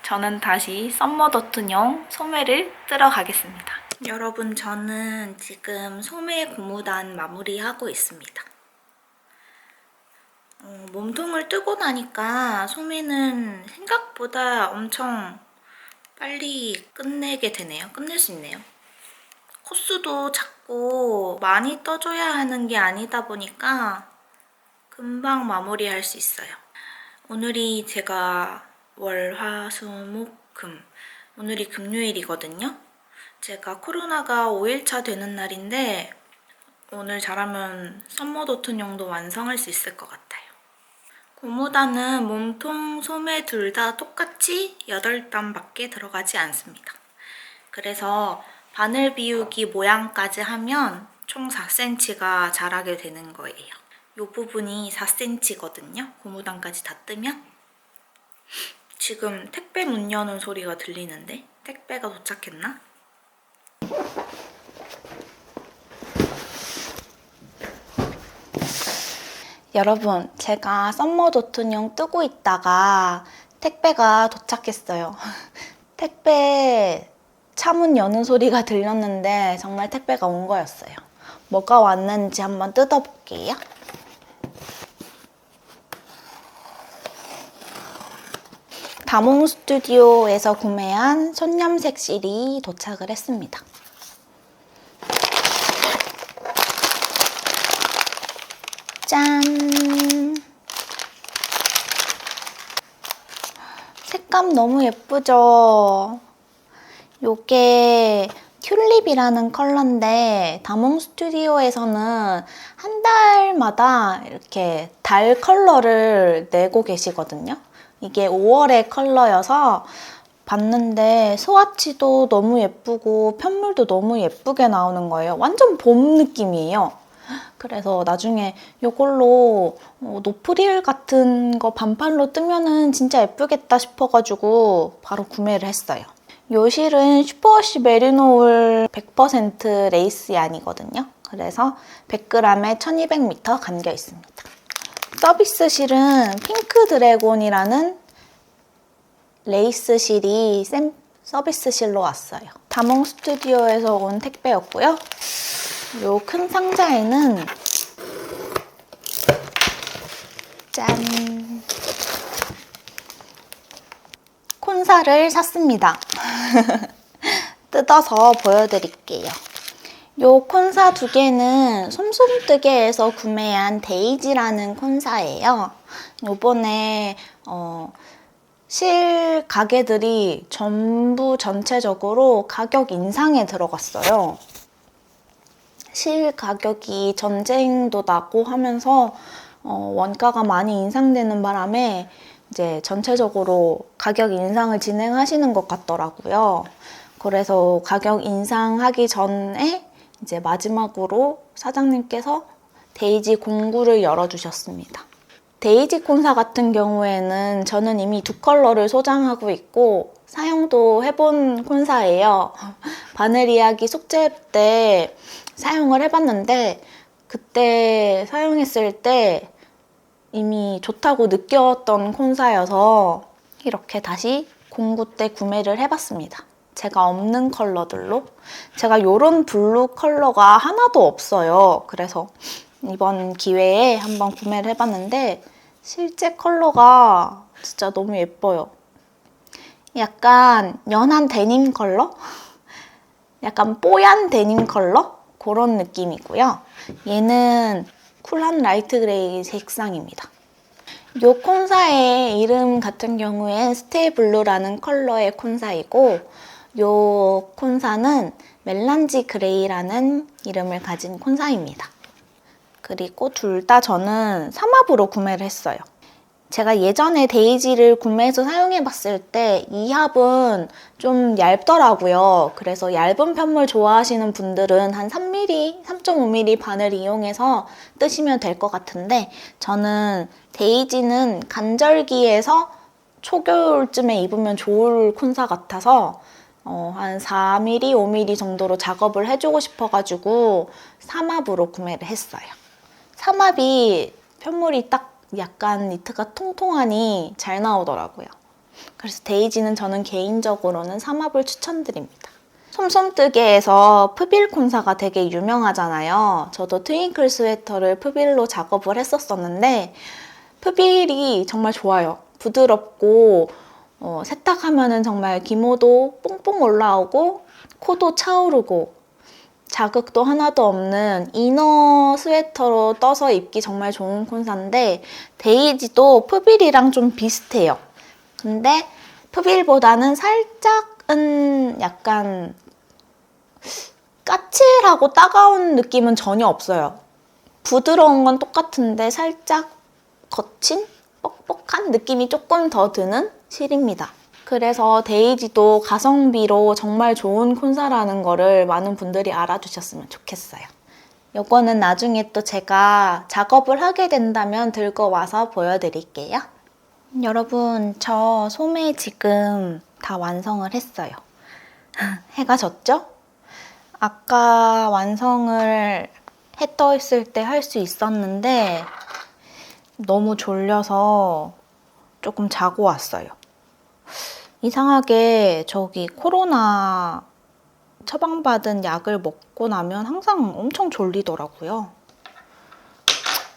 저는 다시 썸머더튼용 소매를 뜨러 가겠습니다. 여러분, 저는 지금 소매 고무단 마무리하고 있습니다. 몸통을 뜨고 나니까 소매는 생각보다 엄청 빨리 끝내게 되네요. 끝낼 수 있네요. 코스도 자꾸 많이 떠줘야 하는 게 아니다 보니까 금방 마무리할 수 있어요. 오늘이 제가 월, 화, 수, 목, 금. 오늘이 금요일이거든요. 제가 코로나가 5일차 되는 날인데 오늘 잘하면 썸머도튼용도 완성할 수 있을 것 같아요. 고무단은 몸통, 소매 둘 다 똑같이 8단밖에 들어가지 않습니다. 그래서 바늘 비우기 모양까지 하면 총 4cm가 자라게 되는 거예요. 이 부분이 4cm거든요. 고무단까지 다 뜨면. 지금 택배 문 여는 소리가 들리는데? 택배가 도착했나? 여러분, 제가 썸머 도트용 뜨고 있다가 택배가 도착했어요. 택배 차문 여는 소리가 들렸는데 정말 택배가 온 거였어요. 뭐가 왔는지 한번 뜯어볼게요. 다몽 스튜디오에서 구매한 손염색 실이 도착을 했습니다. 짠! 색감 너무 예쁘죠? 요게 튤립이라는 컬러인데 다몽 스튜디오에서는 한 달마다 이렇게 달 컬러를 내고 계시거든요. 이게 5월의 컬러여서 봤는데 스와치도 너무 예쁘고 편물도 너무 예쁘게 나오는 거예요. 완전 봄 느낌이에요. 그래서 나중에 이걸로 노프릴 같은 거 반팔로 뜨면은 진짜 예쁘겠다 싶어가지고 바로 구매를 했어요. 이 실은 슈퍼워시 메리노울 100% 레이스 얀이거든요. 그래서 100g에 1200m 감겨 있습니다. 서비스 실은 핑크 드래곤이라는 레이스 실이 서비스 실로 왔어요. 다몽 스튜디오에서 온 택배였고요. 요 큰 상자에는 짠! 콘사를 샀습니다. 뜯어서 보여드릴게요. 요 콘사 두 개는 솜솜뜨개에서 구매한 데이지라는 콘사예요. 요번에 실 가게들이 전부 전체적으로 가격 인상에 들어갔어요. 실 가격이 전쟁도 나고 하면서 원가가 많이 인상되는 바람에 이제 전체적으로 가격 인상을 진행하시는 것 같더라고요. 그래서 가격 인상하기 전에 이제 마지막으로 사장님께서 데이지 공구를 열어주셨습니다. 데이지 콘사 같은 경우에는 저는 이미 두 컬러를 소장하고 있고 사용도 해본 콘사예요. 바늘 이야기 숙제 때 사용을 해봤는데 그때 사용했을 때 이미 좋다고 느꼈던 콘사여서 이렇게 다시 공구 때 구매를 해봤습니다. 제가 없는 컬러들로. 제가 이런 블루 컬러가 하나도 없어요. 그래서 이번 기회에 한번 구매를 해봤는데 실제 컬러가 진짜 너무 예뻐요. 약간 연한 데님 컬러? 약간 뽀얀 데님 컬러? 그런 느낌이고요. 얘는 쿨한 라이트 그레이 색상입니다. 요 콘사의 이름 같은 경우엔 스테이 블루라는 컬러의 콘사이고 요 콘사는 멜란지 그레이라는 이름을 가진 콘사입니다. 그리고 둘 다 저는 삼합으로 구매를 했어요. 제가 예전에 데이지를 구매해서 사용해봤을 때 이 합은 좀 얇더라고요. 그래서 얇은 편물 좋아하시는 분들은 한 3mm, 3.5mm 바늘 이용해서 뜨시면 될 것 같은데 저는 데이지는 간절기에서 초겨울쯤에 입으면 좋을 콘사 같아서 한 4mm, 5mm 정도로 작업을 해주고 싶어가지고 삼합으로 구매를 했어요. 삼합이 편물이 딱 약간 니트가 통통하니 잘 나오더라고요. 그래서 데이지는 저는 개인적으로는 삼합을 추천드립니다. 솜솜뜨개에서 프빌 콘사가 되게 유명하잖아요. 저도 트윙클 스웨터를 프빌로 작업을 했었었는데 프빌이 정말 좋아요. 부드럽고 세탁하면은 정말 기모도 뽕뽕 올라오고 코도 차오르고 자극도 하나도 없는 이너 스웨터로 떠서 입기 정말 좋은 콘사인데 데이지도 프빌이랑 좀 비슷해요. 근데 프빌보다는 살짝은 약간 까칠하고 따가운 느낌은 전혀 없어요. 부드러운 건 똑같은데 살짝 거친? 뻑뻑한 느낌이 조금 더 드는 실입니다. 그래서 데이지도 가성비로 정말 좋은 콘사라는 거를 많은 분들이 알아주셨으면 좋겠어요. 요거는 나중에 또 제가 작업을 하게 된다면 들고 와서 보여드릴게요. 여러분, 저 소매 지금 다 완성을 했어요. 해가 졌죠? 아까 완성을 해 떠 있을 때 할 수 있었는데 너무 졸려서 조금 자고 왔어요. 이상하게 저기 코로나 처방받은 약을 먹고 나면 항상 엄청 졸리더라고요.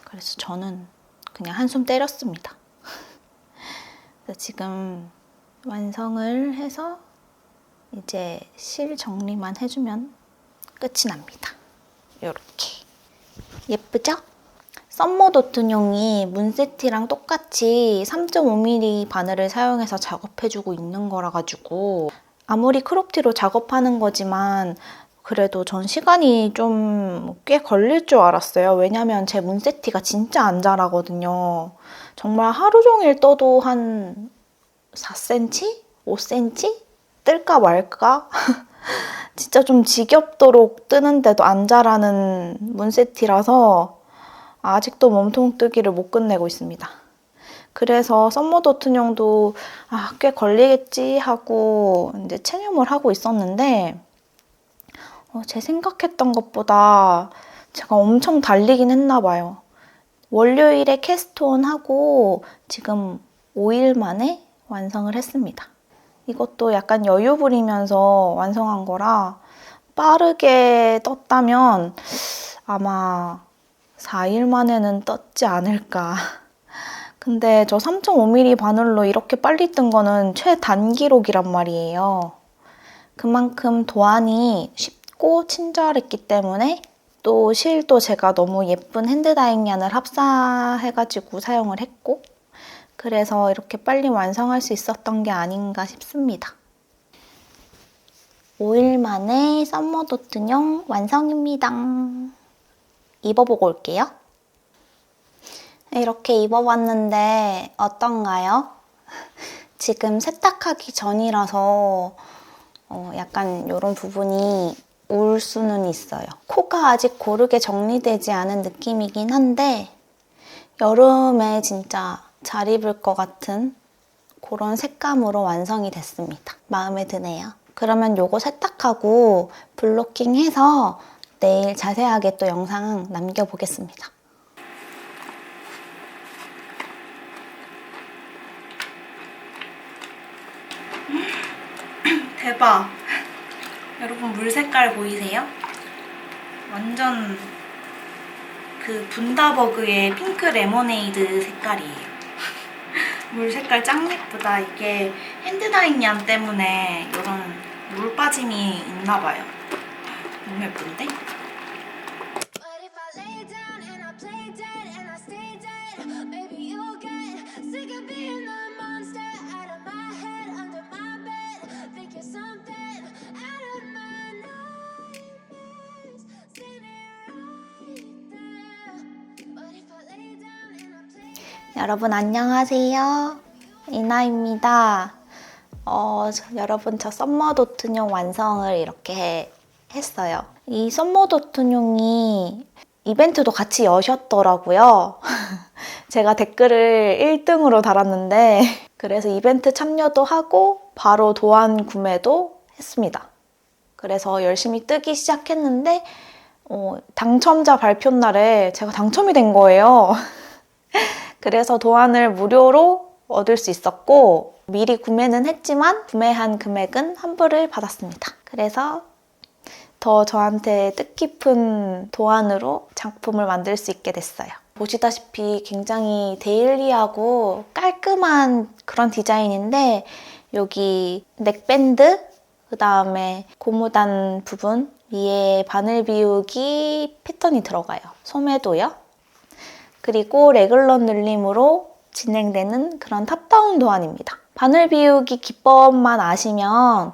그래서 저는 그냥 한숨 때렸습니다. 그래서 지금 완성을 해서 이제 실 정리만 해주면 끝이 납니다. 이렇게 예쁘죠? 썸머도트용이 문세티랑 똑같이 3.5mm 바늘을 사용해서 작업해주고 있는 거라 가지고 아무리 크롭티로 작업하는 거지만 그래도 전 시간이 좀 꽤 걸릴 줄 알았어요. 왜냐면 제 문세티가 진짜 안 자라거든요. 정말 하루 종일 떠도 한 4cm? 5cm? 뜰까 말까? 진짜 좀 지겹도록 뜨는데도 안 자라는 문세티라서 아직도 몸통 뜨기를 못 끝내고 있습니다. 그래서 썸머도트용도 꽤 걸리겠지 하고 이제 체념을 하고 있었는데 제 생각했던 것보다 제가 엄청 달리긴 했나 봐요. 월요일에 캐스트온 하고 지금 5일 만에 완성을 했습니다. 이것도 약간 여유 부리면서 완성한 거라 빠르게 떴다면 아마 4일 만에는 떴지 않을까. 근데 저 3.5mm 바늘로 이렇게 빨리 뜬 거는 최단기록이란 말이에요. 그만큼 도안이 쉽고 친절했기 때문에 또 실도 제가 너무 예쁜 핸드다잉얀을 합사해가지고 사용을 했고 그래서 이렇게 빨리 완성할 수 있었던 게 아닌가 싶습니다. 5일 만에 썸머도트용 완성입니다. 입어보고 올게요. 이렇게 입어봤는데 어떤가요? 지금 세탁하기 전이라서 약간 이런 부분이 울 수는 있어요. 코가 아직 고르게 정리되지 않은 느낌이긴 한데 여름에 진짜 잘 입을 것 같은 그런 색감으로 완성이 됐습니다. 마음에 드네요. 그러면 요거 세탁하고 블로킹해서 내일 자세하게 또 영상 남겨보겠습니다. 대박! 여러분 물 색깔 보이세요? 완전 그 분다버그의 핑크 레모네이드 색깔이에요. 물 색깔 짱 예쁘다. 이게 핸드다잉얀 때문에 이런 물 빠짐이 있나 봐요. 너무 예쁜데? 여러분 안녕하세요. 이나입니다. 여러분 저 썸머도트용 완성을 이렇게 했어요. 이 썸머도트용이 이벤트도 같이 여셨더라고요. 제가 댓글을 1등으로 달았는데 그래서 이벤트 참여도 하고 바로 도안 구매도 했습니다. 그래서 열심히 뜨기 시작했는데 당첨자 발표 날에 제가 당첨이 된 거예요. 그래서 도안을 무료로 얻을 수 있었고 미리 구매는 했지만 구매한 금액은 환불을 받았습니다. 그래서 더 저한테 뜻깊은 도안으로 작품을 만들 수 있게 됐어요. 보시다시피 굉장히 데일리하고 깔끔한 그런 디자인인데 여기 넥밴드, 그 다음에 고무단 부분 위에 바늘 비우기 패턴이 들어가요. 소매도요. 그리고 레글런 눌림으로 진행되는 그런 탑다운 도안입니다. 바늘 비우기 기법만 아시면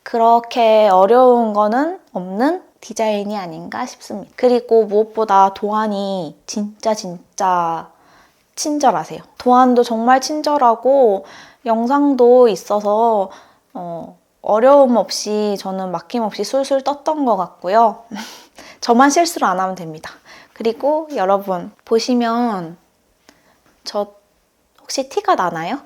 그렇게 어려운 거는 없는 디자인이 아닌가 싶습니다. 그리고 무엇보다 도안이 진짜 친절하세요. 도안도 정말 친절하고 영상도 있어서 어려움 없이 저는 막힘없이 술술 떴던 것 같고요. 저만 실수를 안 하면 됩니다. 그리고 여러분 보시면 저 혹시 티가 나나요?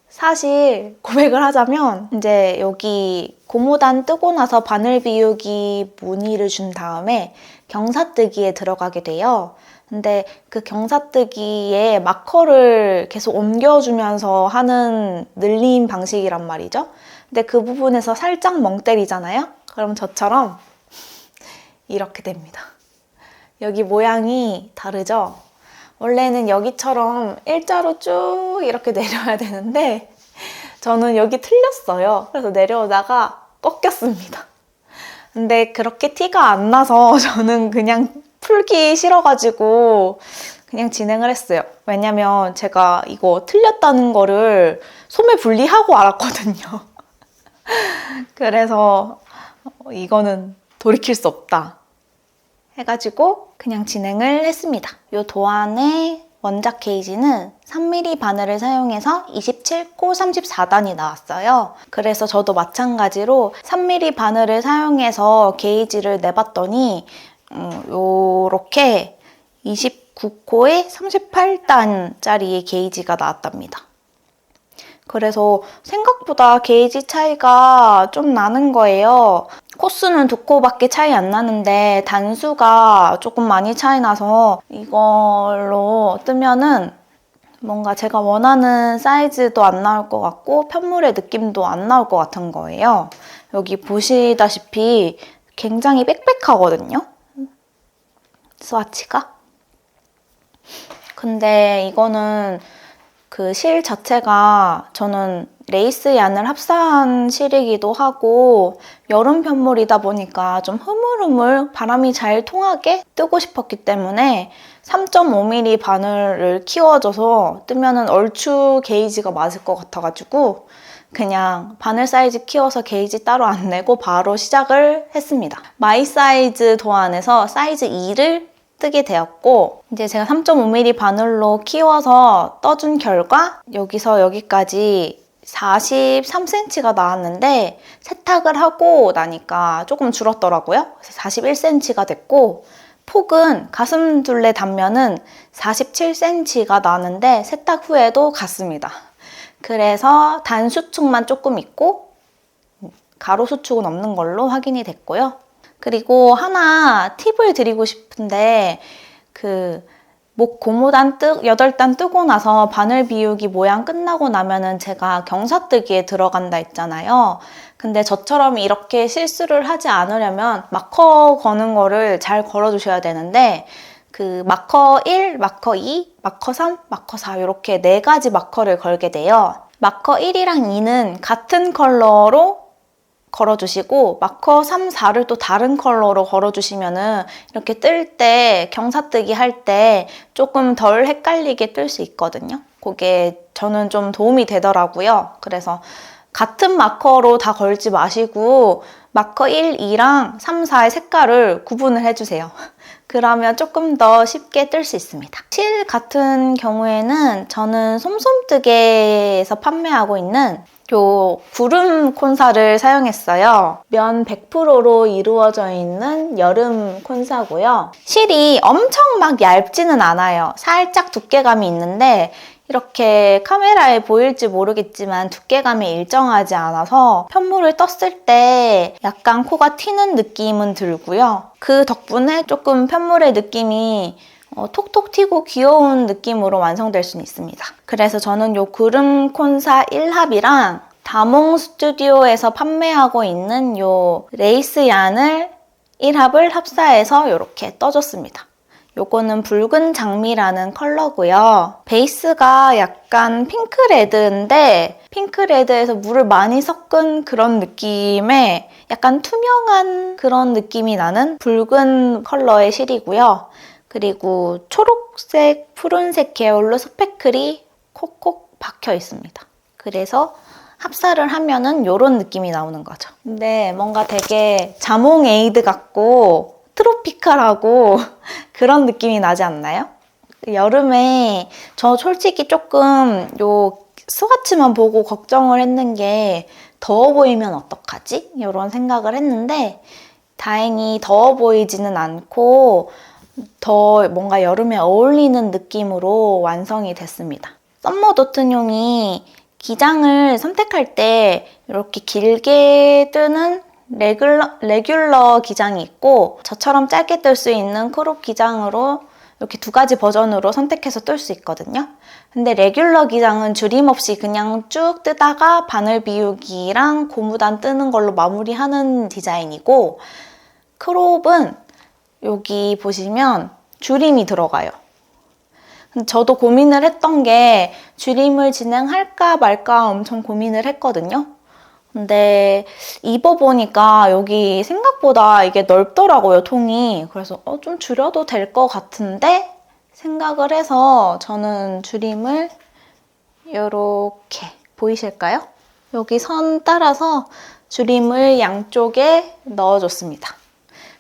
사실 고백을 하자면 이제 여기 고무단 뜨고 나서 바늘 비우기 무늬를 준 다음에 경사뜨기에 들어가게 돼요. 근데 그 경사뜨기에 마커를 계속 옮겨주면서 하는 늘림 방식이란 말이죠. 근데 그 부분에서 살짝 멍 때리잖아요? 그럼 저처럼 이렇게 됩니다. 여기 모양이 다르죠? 원래는 여기처럼 일자로 쭉 이렇게 내려야 되는데 저는 여기 틀렸어요. 그래서 내려오다가 꺾였습니다. 근데 그렇게 티가 안 나서 저는 그냥 풀기 싫어가지고 그냥 진행을 했어요. 왜냐면 제가 이거 틀렸다는 거를 소매 분리하고 알았거든요. 그래서 이거는 돌이킬 수 없다 해가지고 그냥 진행을 했습니다. 이 도안의 원작 게이지는 3mm 바늘을 사용해서 27코 34단이 나왔어요. 그래서 저도 마찬가지로 3mm 바늘을 사용해서 게이지를 내봤더니 요렇게 29코에 38단짜리 게이지가 나왔답니다. 그래서 생각보다 게이지 차이가 좀 나는 거예요. 코수는 2코밖에 차이 안 나는데 단수가 조금 많이 차이 나서 이걸로 뜨면은 뭔가 제가 원하는 사이즈도 안 나올 것 같고 편물의 느낌도 안 나올 것 같은 거예요. 여기 보시다시피 굉장히 빽빽하거든요. 스와치가. 근데 이거는 그 실 자체가 저는 레이스 얀을 합사한 실이기도 하고 여름 편물이다 보니까 좀 흐물흐물 바람이 잘 통하게 뜨고 싶었기 때문에 3.5mm 바늘을 키워줘서 뜨면은 얼추 게이지가 맞을 것 같아가지고 그냥 바늘 사이즈 키워서 게이지 따로 안 내고 바로 시작을 했습니다. 마이 사이즈 도안에서 사이즈 2를 뜨게 되었고 이제 제가 3.5mm 바늘로 키워서 떠준 결과 여기서 여기까지 43cm가 나왔는데 세탁을 하고 나니까 조금 줄었더라고요. 그래서 41cm가 됐고 폭은 가슴 둘레 단면은 47cm가 나왔는데 세탁 후에도 같습니다. 그래서 단 수축만 조금 있고 가로 수축은 없는 걸로 확인이 됐고요. 그리고 하나 팁을 드리고 싶은데 그 목 고무단 8단 뜨고 나서 바늘 비우기 모양 끝나고 나면은 제가 경사뜨기에 들어간다 했잖아요. 근데 저처럼 이렇게 실수를 하지 않으려면 마커 거는 거를 잘 걸어주셔야 되는데 그 마커 1, 마커 2, 마커 3, 마커 4 이렇게 4가지 마커를 걸게 돼요. 마커 1이랑 2는 같은 컬러로 걸어주시고 마커 3, 4를 또 다른 컬러로 걸어주시면은 이렇게 뜰 때 경사뜨기 할 때 조금 덜 헷갈리게 뜰 수 있거든요. 그게 저는 좀 도움이 되더라고요. 그래서 같은 마커로 다 걸지 마시고 마커 1, 2랑 3, 4의 색깔을 구분을 해주세요. 그러면 조금 더 쉽게 뜰 수 있습니다. 실 같은 경우에는 저는 솜솜뜨개에서 판매하고 있는 요 구름 콘사를 사용했어요. 면 100%로 이루어져 있는 여름 콘사고요. 실이 엄청 막 얇지는 않아요. 살짝 두께감이 있는데 이렇게 카메라에 보일지 모르겠지만 두께감이 일정하지 않아서 편물을 떴을 때 약간 코가 튀는 느낌은 들고요. 그 덕분에 조금 편물의 느낌이 톡톡 튀고 귀여운 느낌으로 완성될 수는 있습니다. 그래서 저는 이 구름 콘사 1합이랑 다몽 스튜디오에서 판매하고 있는 이 레이스 얀을 1합을 합사해서 이렇게 떠줬습니다. 요거는 붉은 장미라는 컬러고요. 베이스가 약간 핑크레드인데 핑크레드에서 물을 많이 섞은 그런 느낌의 약간 투명한 그런 느낌이 나는 붉은 컬러의 실이고요. 그리고 초록색, 푸른색 계열로 스패클이 콕콕 박혀 있습니다. 그래서 합사를 하면은 이런 느낌이 나오는 거죠. 근데 뭔가 되게 자몽 에이드 같고 트로피칼하고 그런 느낌이 나지 않나요? 여름에 저 솔직히 조금 요 스와치만 보고 걱정을 했는 게 더워 보이면 어떡하지? 이런 생각을 했는데 다행히 더워 보이지는 않고 더 뭔가 여름에 어울리는 느낌으로 완성이 됐습니다. 썸머 도트용이 기장을 선택할 때 이렇게 길게 뜨는 레귤러 기장이 있고 저처럼 짧게 뜰 수 있는 크롭 기장으로 이렇게 두 가지 버전으로 선택해서 뜰 수 있거든요. 근데 레귤러 기장은 줄임 없이 그냥 쭉 뜨다가 바늘 비우기랑 고무단 뜨는 걸로 마무리하는 디자인이고 크롭은 여기 보시면 줄임이 들어가요. 저도 고민을 했던 게 줄임을 진행할까 말까 엄청 고민을 했거든요. 근데 입어보니까 여기 생각보다 이게 넓더라고요, 통이. 그래서 좀 줄여도 될 것 같은데 생각을 해서 저는 줄임을 이렇게 보이실까요? 여기 선 따라서 줄임을 양쪽에 넣어줬습니다.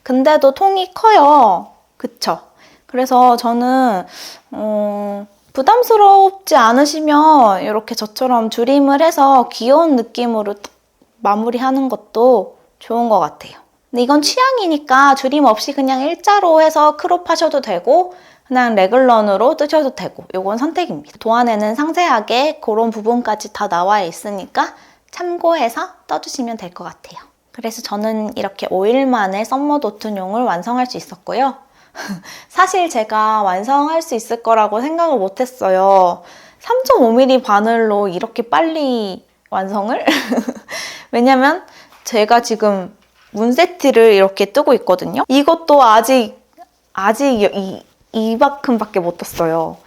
근데도 통이 커요. 그쵸? 그래서 저는 부담스럽지 않으시면 이렇게 저처럼 줄임을 해서 귀여운 느낌으로 마무리하는 것도 좋은 것 같아요. 근데 이건 취향이니까 줄임 없이 그냥 일자로 해서 크롭 하셔도 되고 그냥 레글런으로 뜨셔도 되고 이건 선택입니다. 도안에는 상세하게 그런 부분까지 다 나와 있으니까 참고해서 떠주시면 될 것 같아요. 그래서 저는 이렇게 5일 만에 썸머 도트용을 완성할 수 있었고요. 사실 제가 완성할 수 있을 거라고 생각을 못했어요. 3.5mm 바늘로 이렇게 빨리 완성을? 왜냐면 제가 지금 문세티를 이렇게 뜨고 있거든요. 이것도 아직 이만큼밖에 못 떴어요.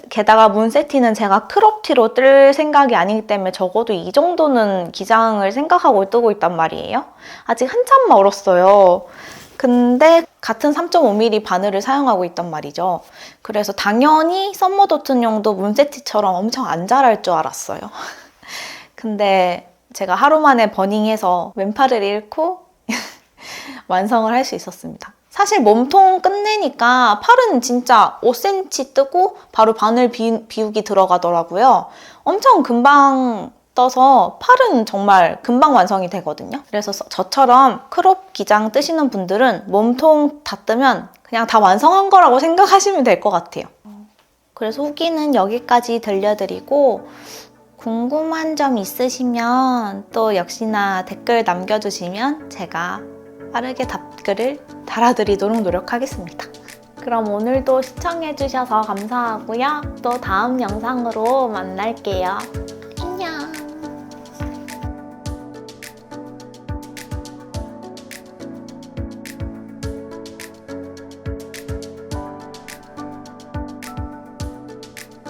게다가 문세티는 제가 크롭티로 뜰 생각이 아니기 때문에 적어도 이 정도는 기장을 생각하고 뜨고 있단 말이에요. 아직 한참 멀었어요. 근데 같은 3.5mm 바늘을 사용하고 있단 말이죠. 그래서 당연히 썸머 도트용도 문세티처럼 엄청 안 자랄 줄 알았어요. 근데 제가 하루 만에 버닝해서 왼팔을 잃고 완성을 할 수 있었습니다. 사실 몸통 끝내니까 팔은 진짜 5cm 뜨고 바로 바늘 비우기 들어가더라고요. 엄청 금방 떠서 팔은 정말 금방 완성이 되거든요. 그래서 저처럼 크롭 기장 뜨시는 분들은 몸통 다 뜨면 그냥 다 완성한 거라고 생각하시면 될 것 같아요. 그래서 후기는 여기까지 들려드리고 궁금한 점 있으시면 또 역시나 댓글 남겨주시면 제가 빠르게 답글을 달아드리도록 노력하겠습니다. 그럼 오늘도 시청해주셔서 감사하고요. 또 다음 영상으로 만날게요.